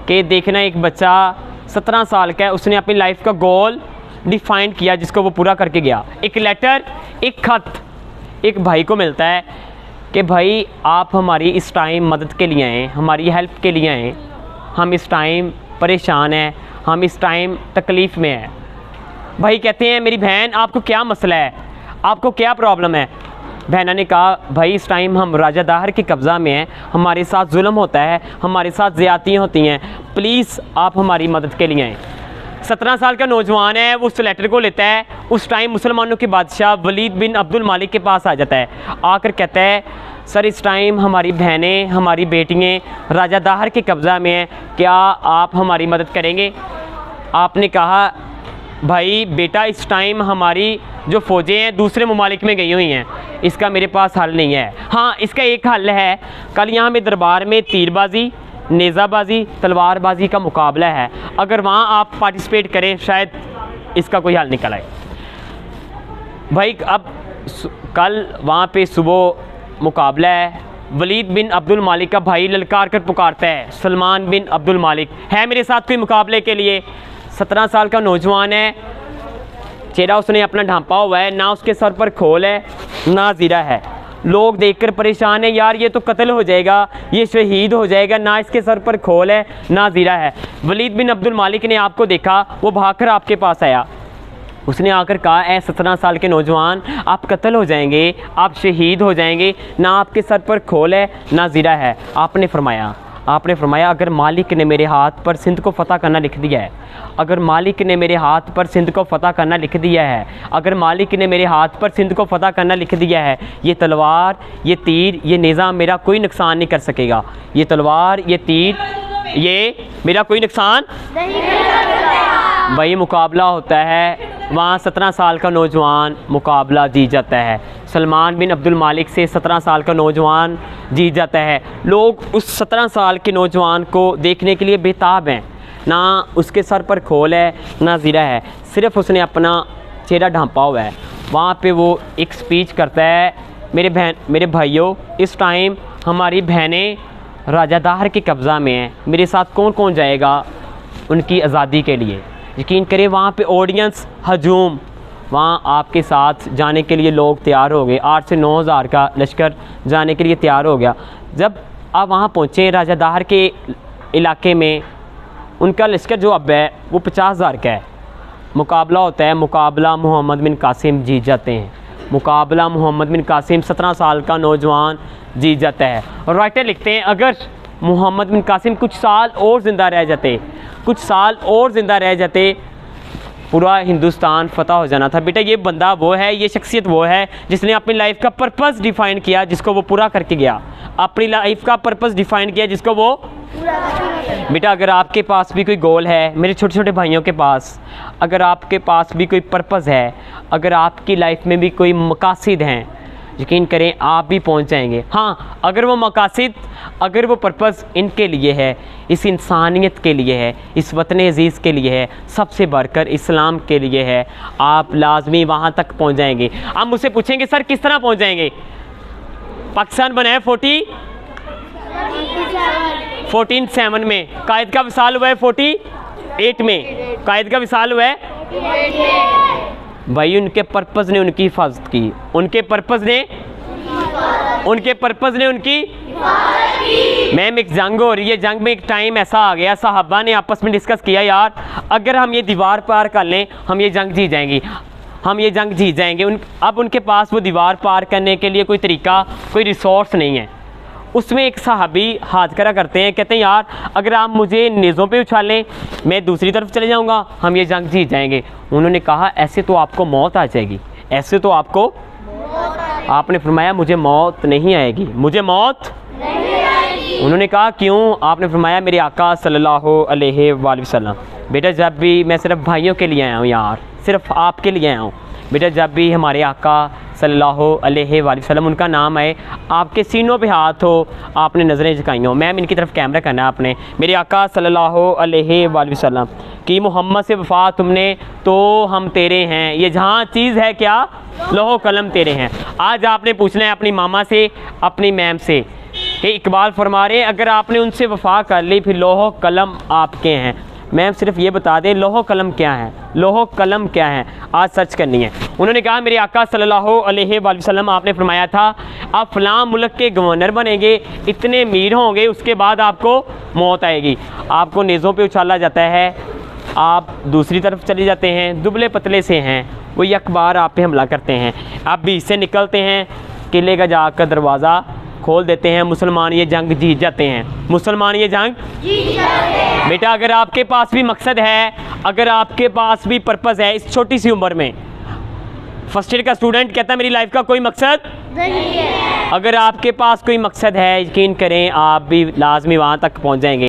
कि देखना एक बच्चा 17 साल का है, उसने अपनी लाइफ का गोल डिफाइन किया जिसको वो पूरा करके गया। एक लेटर, एक ख़त एक भाई को मिलता है कि भाई आप हमारी इस टाइम मदद के लिए आएँ, हमारी हेल्प के लिए आएँ, हम इस टाइम परेशान हैं, हम इस टाइम तकलीफ़ में हैं। भाई कहते हैं मेरी बहन आपको क्या मसला है, आपको क्या प्रॉब्लम है। बहना ने कहा भाई इस टाइम हम राजा दाहर के कब्ज़ा में हैं, हमारे साथ जुल्म होता है, हमारे साथ ज़्यादतियाँ होती हैं, प्लीज़ आप हमारी मदद के लिए आएँ। 17 साल का नौजवान है, वो उस लेटर को लेता है। उस टाइम मुसलमानों के बादशाह वलीद बिन अब्दुल मालिक के पास आ जाता है। आकर कहता है सर इस टाइम हमारी बहनें, हमारी बेटियाँ राजा दाहर के कब्ज़ा में हैं, क्या आप हमारी मदद करेंगे। आपने कहा भाई बेटा इस टाइम हमारी जो फ़ौजें हैं दूसरे ममालिक में गई हुई हैं, इसका मेरे पास हल नहीं है। हाँ इसका एक हल है, कल यहाँ में दरबार में तीरबाजी, नेज़ाबाजी, तलवारबाजी का मुकाबला है, अगर वहाँ आप पार्टिसिपेट करें शायद इसका कोई हल निकल आए। भाई अब कल वहाँ पे सुबह मुकाबला है, वलीद बिन अब्दुल मालिक का भाई ललकार कर पुकारता है सलमान बिन अब्दुल मालिक है मेरे साथ कोई मुकाबले के लिए। 17 साल का नौजवान है, चेहरा उसने अपना ढांपा हुआ है, ना उसके सर पर खोल है ना ज़ीरा है। लोग देखकर परेशान हैं, यार ये तो कत्ल हो जाएगा, ये शहीद हो जाएगा, ना इसके सर पर खोल है ना ज़ीरा है। वलीद बिन अब्दुल मालिक ने आपको देखा, वो भागकर आपके पास आया, उसने आकर कहा ऐ 17 साल के नौजवान आप कत्ल हो जाएंगे, आप शहीद हो जाएंगे, ना आपके सर पर खोल है ना ज़ीरा है। आपने फरमाया अगर मालिक ने मेरे हाथ पर सिंध को फ़तह करना लिख दिया है, अगर मालिक ने मेरे हाथ पर सिंध को फ़तह करना लिख दिया है, अगर मालिक ने मेरे हाथ पर सिंध को फ़तह करना लिख दिया है, ये तलवार, ये तीर, ये निज़ाम मेरा कोई नुकसान नहीं कर सकेगा। ये तलवार, ये तीर, ये मेरा कोई नुकसान नहीं कर सकेगा। वही मुकाबला होता है, वहाँ 17 साल का नौजवान मुकाबला जीत जाता है। सलमान बिन अब्दुल मालिक से 17 साल का नौजवान जीत जाता है। लोग उस 17 साल के नौजवान को देखने के लिए बेताब हैं, ना उसके सर पर खोल है ना ज़ीरा है, सिर्फ उसने अपना चेहरा ढांपा हुआ है। वहाँ पे वो एक स्पीच करता है, मेरे भाइयों इस टाइम हमारी बहनें राजा दाहर के कब्ज़ा में हैं, मेरे साथ कौन कौन जाएगा उनकी आज़ादी के लिए। यकीन करें वहाँ पे ऑडियंस हजूम, वहाँ आपके साथ जाने के लिए लोग तैयार हो गए। 8 से 9 हज़ार का लश्कर जाने के लिए तैयार हो गया। जब आप वहाँ पहुँचे राजा दाहर के इलाके में, उनका लश्कर जो अब है वो 50 हज़ार का है। मुकाबला होता है, मुकाबला मोहम्मद बिन कासिम जीत जाते हैं। मुकाबला मोहम्मद बिन कासिम 17 साल का नौजवान जीत जाता है। और राइटर लिखते हैं अगर मोहम्मद बिन कासिम कुछ साल और ज़िंदा रह जाते, पूरा हिंदुस्तान फ़तह हो जाना था। बेटा ये बंदा वो है, ये शख्सियत वो है जिसने अपनी लाइफ का पर्पस डिफ़ाइन किया जिसको वो पूरा करके गया। अपनी लाइफ का पर्पस डिफ़ाइन किया जिसको वो बेटा अगर आपके पास भी कोई गोल है, मेरे छोटे छोटे भाइयों के पास, अगर आपके पास भी कोई पर्पस है, अगर आपकी लाइफ में भी कोई मकासद हैं, यकीन करें आप भी पहुंच जाएंगे। हाँ अगर वो मकासद, अगर वो पर्पस इनके लिए है, इस इंसानियत के लिए है, इस वतन अज़ीज़ के लिए है, सबसे बढ़कर इस्लाम के लिए है, आप लाजमी वहाँ तक पहुँच जाएंगे। आप मुझसे पूछेंगे सर किस तरह पहुँच जाएंगे। पाकिस्तान बना है 1447 में, कायद का विसाल हुआ है 48 में, कायद का विसाल हुआ है भाई उनके पर्पस ने उनकी हिफाजत की, उनके पर्पस ने उनकी मैम एक जंग हो रही है, जंग में एक टाइम ऐसा आ गया साहबा ने आपस में डिस्कस किया यार अगर हम ये दीवार पार कर लें हम ये जंग जीत जाएंगे, अब उनके पास वो दीवार पार करने के लिए कोई तरीका, कोई रिसोर्स नहीं है। उसमें एक साहबी हाथ खड़ा करते हैं, कहते हैं यार अगर आप मुझे नेज़ों पे उछालें मैं दूसरी तरफ चले जाऊंगा, हम ये जंग जीत जाएंगे। उन्होंने कहा ऐसे तो आपको मौत आ जाएगी, ऐसे तो आपको आपने फरमाया मुझे मौत नहीं आएगी, मुझे मौत नहीं आएगी। उन्होंने कहा क्यों। आपने फरमाया मेरे आका सल्लल्लाहु अलैहि वसल्लम, बेटा जब भी मैं सिर्फ भाइयों के लिए आया हूँ यार, सिर्फ आपके लिए आया हूँ बेटा, जब भी हमारे आका सल्लल्लाहु अलैहि वसल्लम उनका नाम आए, आपके सीनों पे हाथ हो, आपने नज़रें झुकाई हो, मैम इनकी तरफ कैमरा करना है आपने, मेरे आका सल्लल्लाहु अलैहि वसल्लम कि मोहम्मद से वफ़ा तुमने तो हम तेरे हैं, ये जहाँ चीज़ है क्या लोहो कलम तेरे हैं। आज आपने पूछना है अपनी मामा से, अपनी मैम से ये इकबाल फरमा रहे हैं अगर आपने उनसे वफा कर ली फिर लोहो कलम आपके हैं। मैम सिर्फ ये बता दें लोहो कलम क्या है, लोहो कलम क्या है, आज सर्च करनी है। उन्होंने कहा मेरे आका सल्लल्लाहु अलैहि वसल्लम आपने फरमाया था आप फ़लाँ मुल्क के गवर्नर बनेंगे, इतने अमीर होंगे, उसके बाद आपको मौत आएगी, आपको नेज़ों पे उछाला जाता है, आप दूसरी तरफ चले जाते हैं, दुबले पतले से हैं, वो एक बार आप पे हमला करते हैं, आप बीच से निकलते हैं, किले का जाकर दरवाज़ा खोल देते हैं, मुसलमान ये जंग जीत जाते हैं, मुसलमान ये जंग जीत जाते हैं। बेटा अगर आपके पास भी मकसद है, अगर आपके पास भी पर्पज़ है, इस छोटी सी उम्र में फर्स्ट ईयर का स्टूडेंट कहता है मेरी लाइफ का कोई मकसद नहीं है, अगर आपके पास कोई मकसद है यकीन करें आप भी लाजमी वहाँ तक पहुँच जाएंगे।